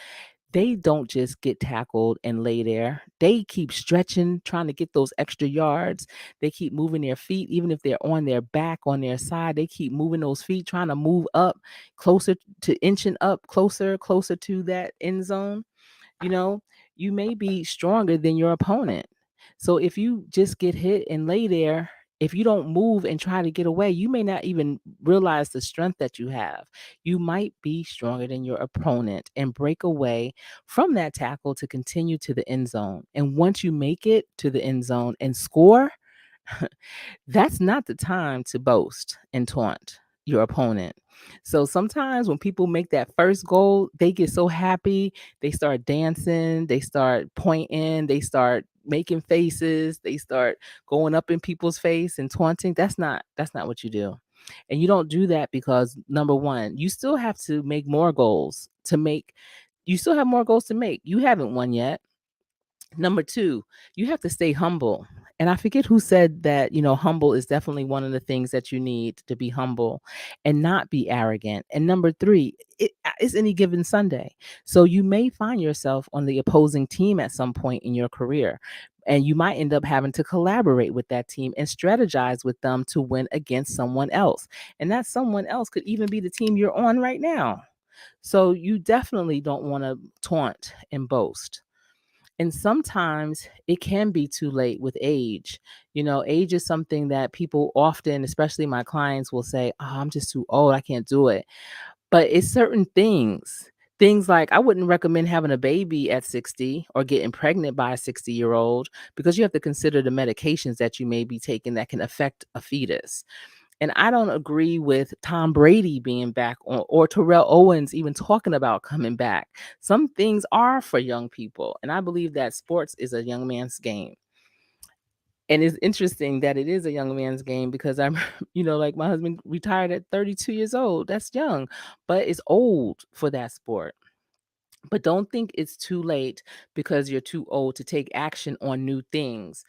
They don't just get tackled and lay there. They keep stretching, trying to get those extra yards. They keep moving their feet, even if they're on their back, on their side. They keep moving those feet, trying to move up closer to inching up closer to that end zone. You know, you may be stronger than your opponent. So if you just get hit and lay there, if you don't move and try to get away, you may not even realize the strength that you have. You might be stronger than your opponent and break away from that tackle to continue to the end zone. And once you make it to the end zone and score, that's not the time to boast and taunt your opponent. So sometimes when people make that first goal, they get so happy, they start dancing, they start pointing, they start making faces, they start going up in people's face and taunting. That's not what you do. And you don't do that because number 1, you still have to make more goals to make you still have more goals to make. You haven't won yet. Number 2, you have to stay humble. And I forget who said that, you know, humble is definitely one of the things that you need to be humble and not be arrogant. And number 3, it's any given Sunday. So you may find yourself on the opposing team at some point in your career. And you might end up having to collaborate with that team and strategize with them to win against someone else. And that someone else could even be the team you're on right now. So you definitely don't want to taunt and boast. And sometimes it can be too late with age. You know, age is something that people often, especially my clients, will say, "Oh, I'm just too old. I can't do it." But it's certain things. Things like I wouldn't recommend having a baby at 60 or getting pregnant by a 60-year-old because you have to consider the medications that you may be taking that can affect a fetus. And I don't agree with Tom Brady being back or Terrell Owens even talking about coming back. Some things are for young people, and I believe that sports is a young man's game. And it's interesting that it is a young man's game because I'm, like my husband retired at 32 years old. That's young, but it's old for that sport. But don't think it's too late because you're too old to take action on new things.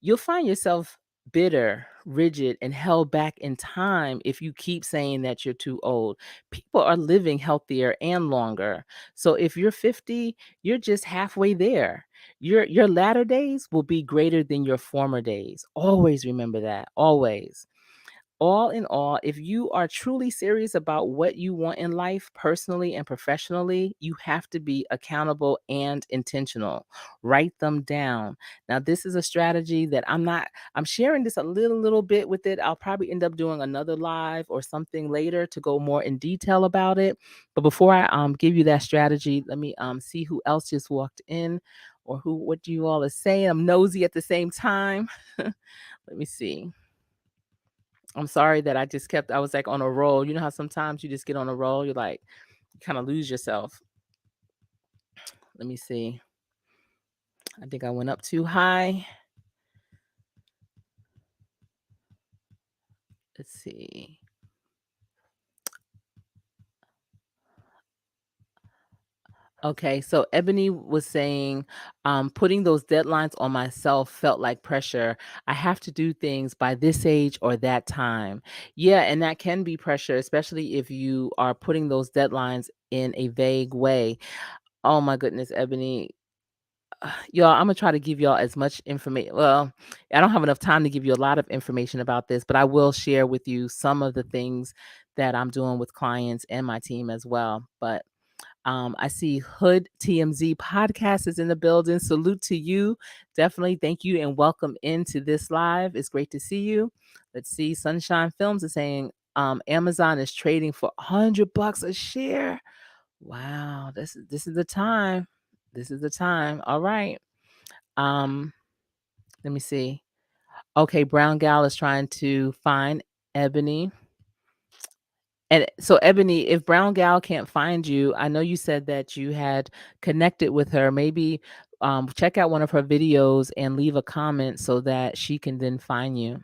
You'll find yourself bitter, rigid, and held back in time if you keep saying that you're too old. People are living healthier and longer. So if you're 50, you're just halfway there. Your latter days will be greater than your former days. Always remember that. Always. All in all, if you are truly serious about what you want in life, personally and professionally, you have to be accountable and intentional. Write them down. Now, this is a strategy that I'm sharing this a little bit with it. I'll probably end up doing another live or something later to go more in detail about it. But before I give you that strategy, let me see who else just walked in or what you all are saying. I'm nosy at the same time. Let me see. I'm sorry that I was like on a roll. You know how sometimes you just get on a roll, you're like, you kind of lose yourself. Let me see. I think I went up too high. Let's see. Okay, so Ebony was saying, putting those deadlines on myself felt like pressure. I have to do things by this age or that time. Yeah, and that can be pressure, especially if you are putting those deadlines in a vague way. Oh my goodness, Ebony. Y'all, I'm gonna try to give y'all as much information. Well, I don't have enough time to give you a lot of information about this, but I will share with you some of the things that I'm doing with clients and my team as well. But I see Hood TMZ podcast is in the building. Salute to you. Definitely thank you and welcome into this live. It's great to see you. Let's see. Sunshine Films is saying Amazon is trading for $100 a share. Wow, this is the time. This is the time. All right. Um, Let me see. Okay, Brown Gal is trying to find Ebony. And so, Ebony, if Brown Gal can't find you, I know you said that you had connected with her. Maybe check out one of her videos and leave a comment so that she can then find you.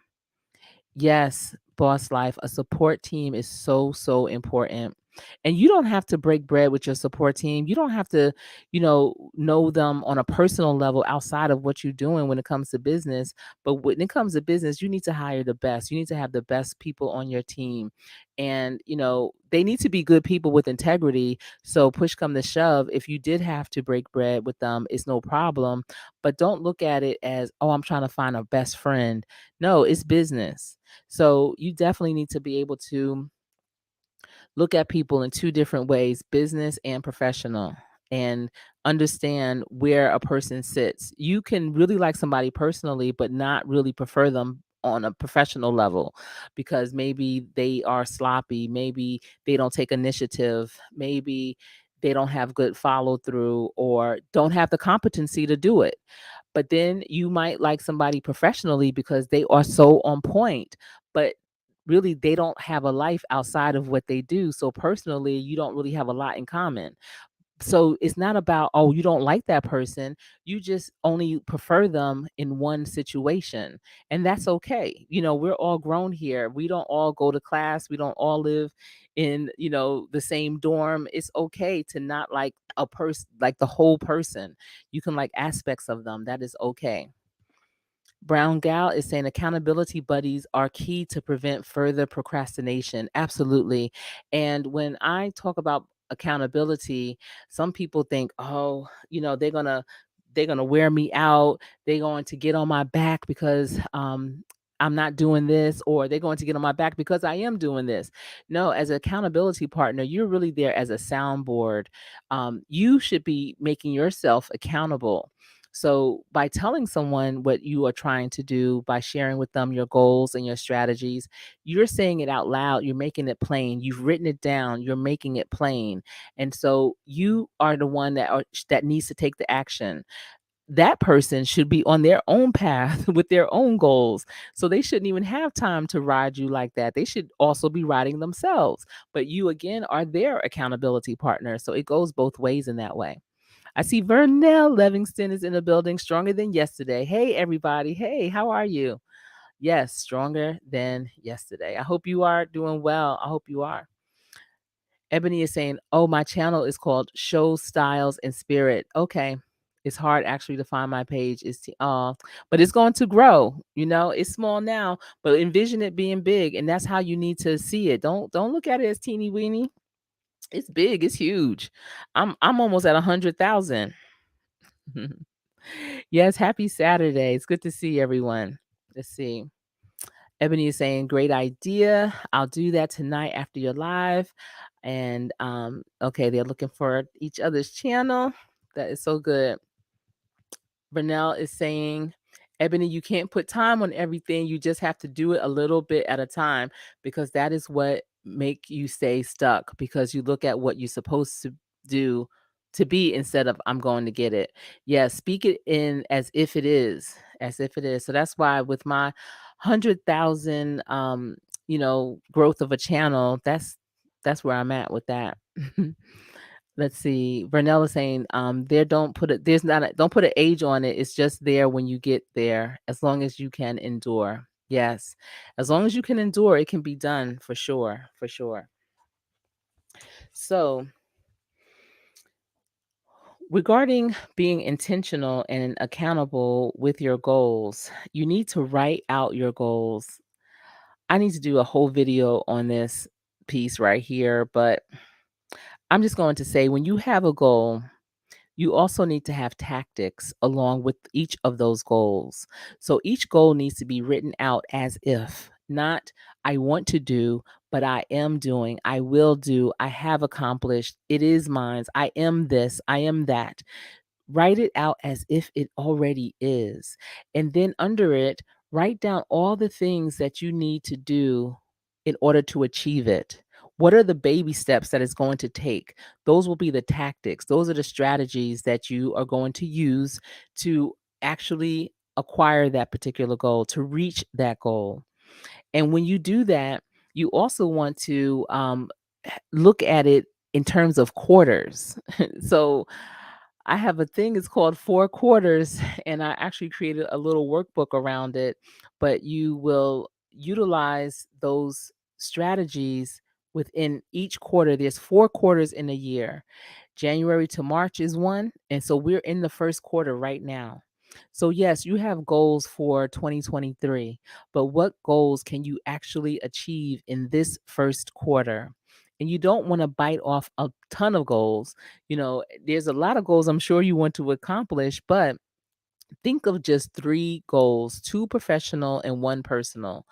Yes, boss life, a support team is so important. And you don't have to break bread with your support team. You don't have to, know them on a personal level outside of what you're doing when it comes to business. But when it comes to business, you need to hire the best. You need to have the best people on your team. And, they need to be good people with integrity. So push come to shove, if you did have to break bread with them, it's no problem. But don't look at it as, oh, I'm trying to find a best friend. No, it's business. So you definitely need to be able to look at people in two different ways, business and professional, and understand where a person sits. You can really like somebody personally, but not really prefer them on a professional level because maybe they are sloppy, maybe they don't take initiative, maybe they don't have good follow through or don't have the competency to do it. But then you might like somebody professionally because they are so on point, but really they don't have a life outside of what they do. So personally, you don't really have a lot in common. So it's not about, oh, you don't like that person. You just only prefer them in one situation. And that's okay. We're all grown here. We don't all go to class. We don't all live in, the same dorm. It's okay to not like a person, like the whole person. You can like aspects of them. That is okay. Brown Gal is saying accountability buddies are key to prevent further procrastination. Absolutely. And when I talk about accountability, some people think, oh, they're gonna wear me out. They're going to get on my back because I'm not doing this, or they're going to get on my back because I am doing this. No, as an accountability partner, you're really there as a soundboard. You should be making yourself accountable. So, by telling someone what you are trying to do, by sharing with them your goals and your strategies, you're saying it out loud, you're making it plain. You've written it down, you're making it plain. And so you are the one that needs to take the action. That person should be on their own path with their own goals. So they shouldn't even have time to ride you like that. They should also be riding themselves. But you again are their accountability partner. So it goes both ways in that way. I see Vernell Livingston is in the building, stronger than yesterday. Hey, everybody. Hey, how are you? Yes, stronger than yesterday. I hope you are doing well. I hope you are. Ebony is saying, "Oh, my channel is called Show Styles and Spirit." Okay. It's hard actually to find my page. But it's going to grow. It's small now, but envision it being big, and that's how you need to see it. Don't look at it as teeny weeny. It's big, it's huge. I'm almost at 100,000. Yes, happy Saturday. It's good to see everyone. Let's see. Ebony is saying, great idea. I'll do that tonight after your live. And okay, they're looking for each other's channel. That is so good. Vernell is saying, Ebony, you can't put time on everything. You just have to do it a little bit at a time, because that is what make you stay stuck, because you look at what you're supposed to do to be instead of I'm going to get it. Yeah, speak it in as if it is, as if it is. So that's why with my 100,000 growth of a channel, that's where I'm at with that. Let's see. Vernell is saying, there don't put it there's not a, don't put an age on it. It's just there when you get there, as long as you can endure. Yes. As long as you can endure, it can be done for sure. For sure. So regarding being intentional and accountable with your goals, you need to write out your goals. I need to do a whole video on this piece right here, but I'm just going to say, when you have a goal, you also need to have tactics along with each of those goals. So each goal needs to be written out as if, not I want to do, but I am doing, I will do, I have accomplished, it is mine, I am this, I am that. Write it out as if it already is. And then under it, write down all the things that you need to do in order to achieve it. What are the baby steps that it's going to take? Those will be the tactics. Those are the strategies that you are going to use to actually acquire that particular goal, to reach that goal. And when you do that, you also want to look at it in terms of quarters. So I have a thing, it's called 4 quarters, and I actually created a little workbook around it, but you will utilize those strategies within each quarter. There's 4 quarters in a year. January to March is one, and so we're in the first quarter right now. So yes, you have goals for 2023, but what goals can you actually achieve in this first quarter? And you don't want to bite off a ton of goals. There's a lot of goals I'm sure you want to accomplish, but think of just 3 goals, 2 professional and 1 personal.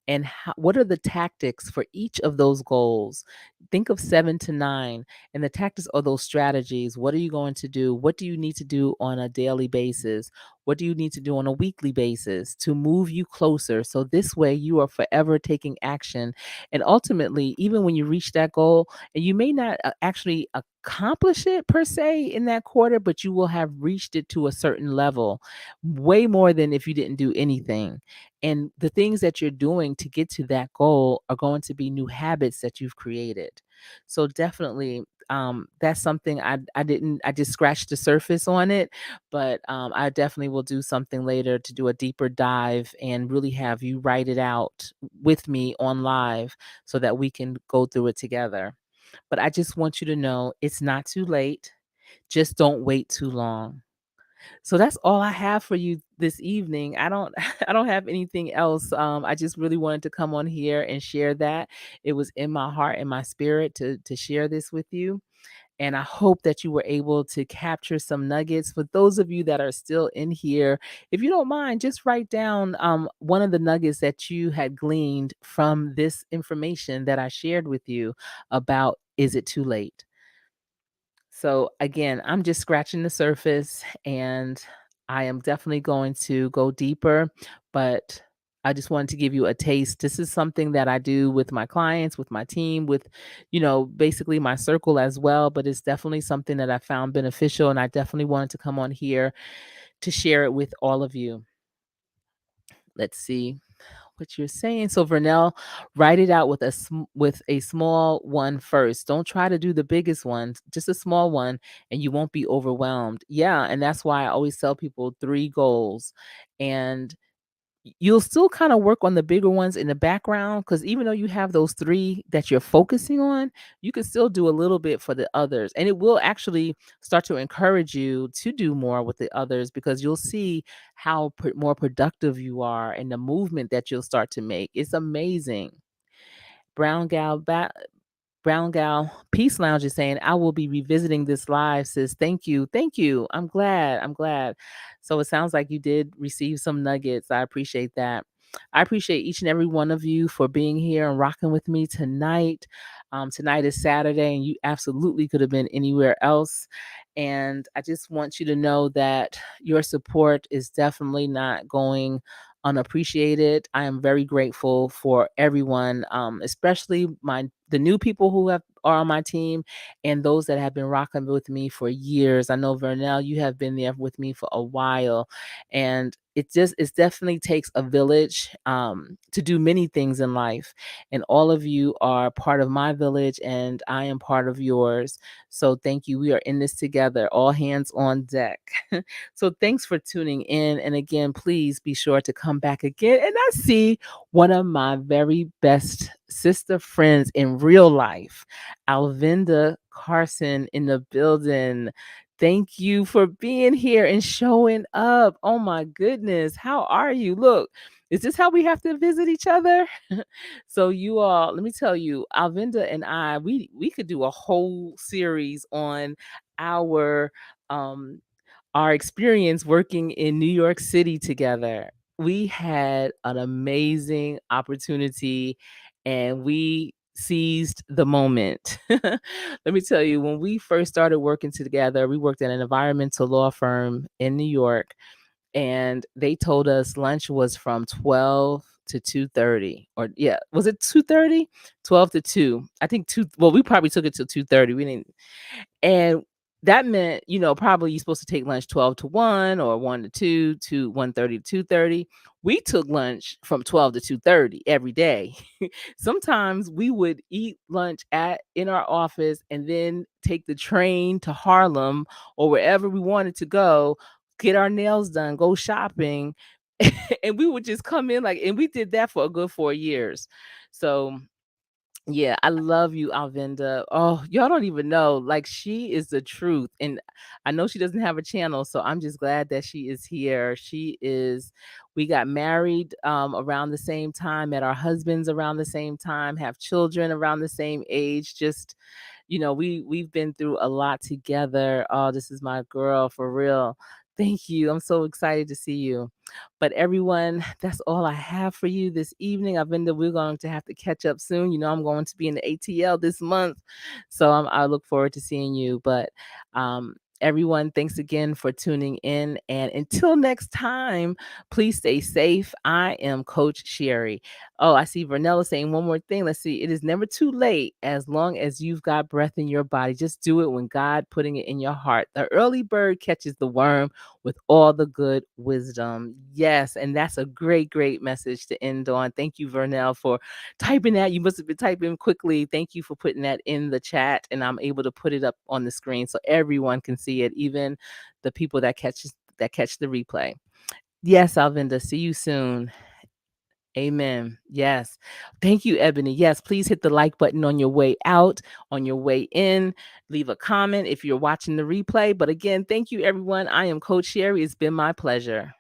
And what are the tactics for each of those goals? Think of 7 to 9, and the tactics are those strategies. What are you going to do? What do you need to do on a daily basis? What do you need to do on a weekly basis to move you closer? So this way you are forever taking action. And ultimately, even when you reach that goal, and you may not actually accomplish it per se in that quarter, but you will have reached it to a certain level, way more than if you didn't do anything. And the things that you're doing to get to that goal are going to be new habits that you've created. So definitely, that's something I just scratched the surface on it, but I definitely will do something later to do a deeper dive and really have you write it out with me on live so that we can go through it together. But I just want you to know it's not too late. Just don't wait too long. So that's all I have for you this evening. I don't I don't have anything else. I just really wanted to come on here and share that. It was in my heart and my spirit to share this with you. And I hope that you were able to capture some nuggets. For those of you that are still in here, if you don't mind, just write down one of the nuggets that you had gleaned from this information that I shared with you about, is it too late? So again, I'm just scratching the surface, and I am definitely going to go deeper, but I just wanted to give you a taste. This is something that I do with my clients, with my team, with, basically my circle as well, but it's definitely something that I found beneficial, and I definitely wanted to come on here to share it with all of you. Let's see. what you're saying. So Vernell, write it out with with a small one first. Don't try to do the biggest one, just a small one, and you won't be overwhelmed. Yeah, and that's why I always tell people 3 goals, and you'll still kind of work on the bigger ones in the background, because even though you have those 3 that you're focusing on, you can still do a little bit for the others, and it will actually start to encourage you to do more with the others, because you'll see how more productive you are and the movement that you'll start to make. It's amazing. Brown gal Brown Gal Peace Lounge is saying, I will be revisiting this live, sis. Thank you. Thank you. I'm glad. I'm glad. So it sounds like you did receive some nuggets. I appreciate that. I appreciate each and every one of you for being here and rocking with me tonight. Tonight is Saturday, and you absolutely could have been anywhere else. And I just want you to know that your support is definitely not going unappreciated. I am very grateful for everyone, especially the new people who are on my team, and those that have been rocking with me for years. I know Vernell, you have been there with me for a while, and it definitely takes a village to do many things in life, and all of you are part of my village, and I am part of yours. So thank you. We are in this together. All hands on deck. So thanks for tuning in. And again, please be sure to come back again. And I see one of my very best sister friends in real life, Alvinda Carson, in the building. Thank you for being here and showing up. Oh my goodness. How are you? Look, is this how we have to visit each other? So you all, let me tell you, Alvinda and I, we could do a whole series on our um our experience working in New York City together. We had an amazing opportunity, and we seized the moment. Let me tell you, when we first started working together, we worked at an environmental law firm in New York, and they told us lunch was from 12 to 2:30, or yeah, was it 2:30? 12 to 2. I think 2, well, we probably took it till 2:30. We didn't, and that meant, probably you're supposed to take lunch 12 to 1 or 1 to 2 to 1:30 to 2:30. We took lunch from 12 to 2:30 every day. Sometimes we would eat lunch at in our office and then take the train to Harlem or wherever we wanted to go, get our nails done, go shopping, and we would just come in and we did that for a good 4 years. So yeah, I love you, Alvinda. Oh, y'all don't even know. Like, she is the truth. And I know she doesn't have a channel, so I'm just glad that she is here. We got married around the same time, met our husbands around the same time, have children around the same age. Just, we've been through a lot together. Oh, this is my girl for real. Thank you. I'm so excited to see you. But everyone, that's all I have for you this evening. We're going to have to catch up soon. I'm going to be in the ATL this month, so I look forward to seeing you. But everyone, thanks again for tuning in. And until next time, please stay safe. I am Coach Sherry. Oh, I see Vernella saying one more thing. Let's see. It is never too late as long as you've got breath in your body. Just do it when God putting it in your heart. The early bird catches the worm with all the good wisdom. Yes, and that's a great, great message to end on. Thank you, Vernell, for typing that. You must have been typing quickly. Thank you for putting that in the chat, and I'm able to put it up on the screen so everyone can see it, even the people that catch the replay. Yes, Alvinda. See you soon. Amen. Yes. Thank you, Ebony. Yes, please hit the like button on your way out, on your way in. Leave a comment if you're watching the replay. But again, thank you, everyone. I am Coach Sherry. It's been my pleasure.